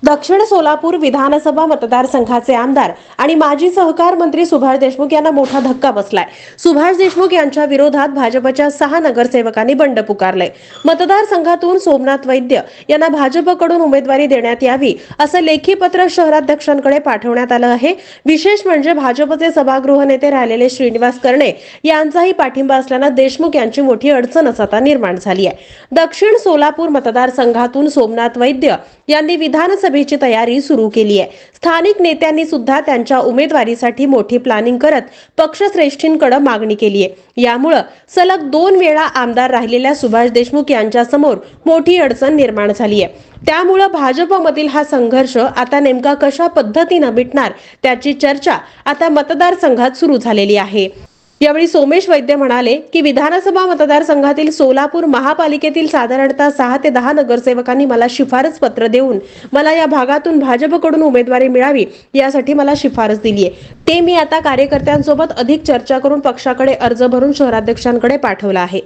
दक्षिण सोलापूर विधानसभा मतदारसंघाचे आमदार आणि माजी सहकार मंत्री सुभाष देशमुख यांना मोठा धक्का बसलाय। सुभाष देशमुख यांच्या विरोधात भाजपच्या 6 नगरसेवकांनी बंड पुकारलंय। मतदारसंघातून सोमनाथ वैद्य यांना भाजपकडून उमेदवारी देण्यात यावी असं लेखी पत्र शहराध्यक्षांकडे पाठवण्यात आलं आहे। विशेष म्हणजे भाजपचे सभागृह नेते राहिलेले श्रीनिवास करणे यांचाही पाठिंबा असल्याने देशमुख यांची मोठी अडचणच आता निर्माण झाली आहे। दक्षिण सोलापूर मतदारसंघातून सोमनाथ वैद्य यांनी विधानसभेची तयारी सुरू केली आहे। स्थानिक नेत्यांनी सुद्धा त्यांच्या उमेदवारीसाठी मोठी प्लॅनिंग करत पक्षश्रेष्ठींकडे मागणी केली आहे। यामुळे सलग 2 वेळा आमदार राहिलेल्या सुभाष देशमुख यांच्या समोर मोठी अडचण निर्माण झाली आहे। त्यामुळे भाजपमधील हा संघर्ष आता नेमका कशा पद्धतीने मिटणार त्याची चर्चा आता मतदारसंघात सुरू झालेली आहे। यावेळी सोमेश वैद्य म्हणाले की विधानसभा मतदारसंघातील सोलापूर महापालिकेतील साधारणतः 6 ते 10 नगरसेवकांनी मला शिफारस पत्र देऊन मला या भागातून भाजपकडून उमेदवारी मिळावी यासाठी मला शिफारस दिली आहे। ते मी आता कार्यकर्त्यांसोबत अधिक चर्चा करून पक्षाकडे अर्ज भरून शहराध्यक्षांकडे पाठवला आहे।